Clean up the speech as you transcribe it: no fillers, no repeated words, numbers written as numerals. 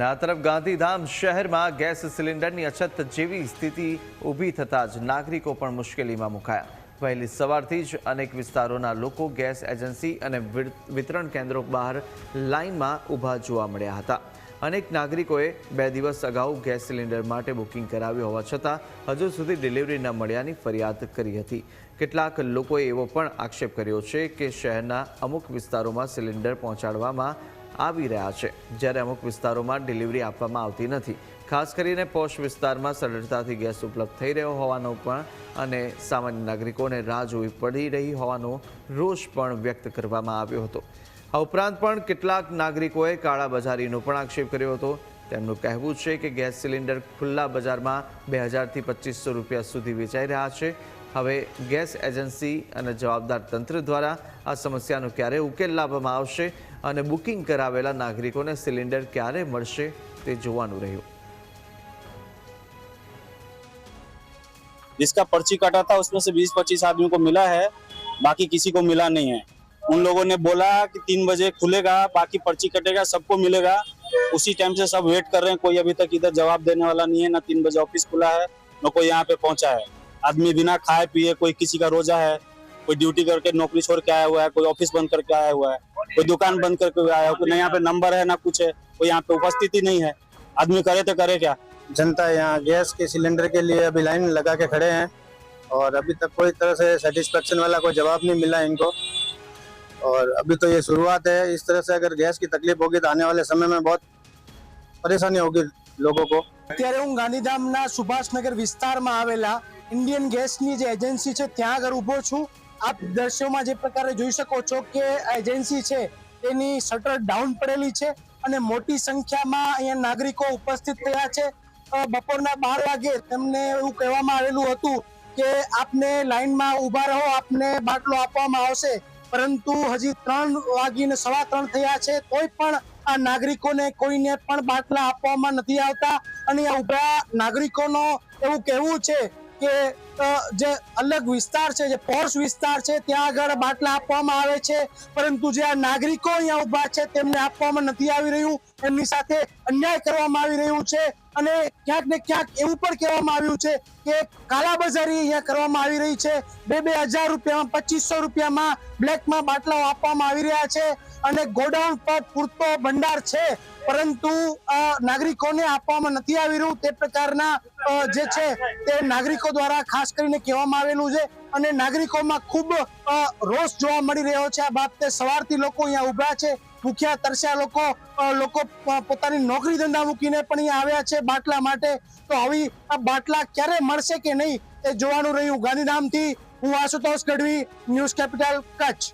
આ તરફ ગાંધીધામ શહેરમાં ગેસ સિલિન્ડરની અછત જેવી સ્થિતિ ઊભી થતાં જ નાગરિકો પણ મુશ્કેલીમાં મુકાયા। વહેલી સવારથી જ અનેક વિસ્તારોના લોકો ગેસ એજન્સી અને વિતરણ કેન્દ્રો બહાર લાઇનમાં ઊભા જોવા મળ્યા હતા। અનેક નાગરિકોએ 2 દિવસ અગાઉ ગેસ સિલિન્ડર માટે બુકિંગ કરાવ્યું હોવા છતાં હજુ સુધી ડિલિવરી ન મળ્યાની ફરિયાદ કરી હતી। કેટલાક લોકોએ એવો પણ આક્ષેપ કર્યો છે કે શહેરના અમુક વિસ્તારોમાં સિલિન્ડર પહોંચાડવામાં આવી રહ્યા છે, જ્યારે અમુક વિસ્તારોમાં ડિલિવરી આપવામાં આવતી નથી। ખાસ કરીને પોશ વિસ્તારમાં સરળતાથી ગેસ ઉપલબ્ધ થઈ રહ્યો હોવાનો પણ અને સામાન્ય નાગરિકોને રાહ જોવી પડી રહી હોવાનો રોષ પણ વ્યક્ત કરવામાં આવ્યો હતો। આ ઉપરાંત પણ કેટલાક નાગરિકોએ કાળાબજારીનો પણ આક્ષેપ કર્યો હતો। તેમનું કહેવું છે કે ગેસ સિલિન્ડર ખુલ્લા બજારમાં 2000 થી 2500 રૂપિયા સુધી વેચાઈ રહ્યા છે। હવે ગેસ એજન્સી અને જવાબદાર તંત્ર દ્વારા આ સમસ્યાનો ક્યારે ઉકેલ લાવવામાં આવશે અને બુકિંગ કરાવેલા નાગરિકોને સિલિન્ડર ક્યારે મળશે તે જોવાનું રહ્યું। जिसका पर्ची कटा था उसमें से 20-25 आदमी को मिला है, बाकी किसी को मिला नहीं है। उन लोगों ने बोला कि 3 बजे खुलेगा, बाकी पर्ची कटेगा, सबको मिलेगा। उसी टाइम से सब वेट कर रहे हैं, कोई अभी तक इधर जवाब देने वाला नहीं है। ना 3 बजे ऑफिस खुला है, न कोई यहाँ पे पहुंचा है। आदमी बिना खाए पिए, कोई किसी का रोजा है, कोई ड्यूटी करके नौकरी छोड़ के आया हुआ है, कोई ऑफिस बंद करके आया हुआ है, कोई दुकान बंद करके आया हुआ है, ना यहाँ पे नंबर है ना कुछ है, कोई यहाँ पे उपस्थिति नहीं है। आदमी करे तो करे क्या। जनता यहाँ गैस के सिलेंडर के लिए अभी लाइन लगा के खड़े हैं और अभी तक कोई तरह से सेटिस्फेक्शन वाला कोई जवाब नहीं मिला इनको। और अभी तो ये शुरुआत है। इस तरह से अगर गैस की तकलीफ होगी तो आने वाले समय में बहुत परेशानी होगी लोगों को। અત્યારે હું ગાંધીધામના સુભાષનગર વિસ્તારમાં આવેલા ઇન્ડિયન ગેસની જે એજન્સી છે ત્યાં આગળ ઊભો છું। આપ દ્રશ્યોમાં જે પ્રકારે જોઈ શકો છો કે એજન્સી છે તેની શટર ડાઉન પડેલી છે અને મોટી સંખ્યામાં અહીંયા નાગરિકો ઉપસ્થિત થયા છે। બપોરના 12 વાગે તેમને એવું કહેવામાં આવેલું હતું કે આપને લાઈનમાં ઊભા રહો, આપને બાટલો આપવામાં આવશે, પરંતુ હજી 3 વાગીને 3:15 થયા છે તોય પણ આ નાગરિકોને કોઈને પણ બાટલા આપવામાં નથી આવતા। અને આ ઉભા નાગરિકોનો એવું કહેવું છે કે જે અલગ વિસ્તાર છે, જે પોર્શ વિસ્તાર છે ત્યાં આગળ બાટલા આપવામાં આવે છે, પરંતુ જે આ નાગરિકો અહીંયા ઉભા છે તેમને આપવામાં નથી આવી રહ્યું। એમની સાથે અન્યાય કરવામાં આવી રહ્યું છે અને ક્યાંક ને ક્યાંક એવું પણ કહેવામાં આવ્યું છે કે કાળાબજારી અહીંયા કરવામાં આવી રહી છે। 2,000 રૂપિયામાં 2500 રૂપિયામાં બ્લેકમાં બાટલાઓ આપવામાં આવી રહ્યા છે અને ગોડાઉન પર પૂરતો ભંડાર છે, પરંતુ નાગરિકોને આપવામાં નથી આવી રહ્યું। તે પ્રકારના જે છે તે નાગરિકો દ્વારા ખાસ કરીને કહેવામાં આવેલું છે અને નાગરિકોમાં ખૂબ રોષ જોવા મળી રહ્યો છે। આ બાબતે સવારથી લોકો અહીંયા ઉભા છે, ભૂખ્યા તરસ્યા લોકો પોતાની નોકરી ધંધા મૂકીને પણ અહીંયા આવ્યા છે બાટલા માટે। તો આવી આ બાટલા ક્યારે મળશે કે નહીં એ જોવાનું રહ્યું। ગાંધીધામથી હું આશુતોષ ગઢવી, ન્યૂઝ કેપિટલ કચ્છ।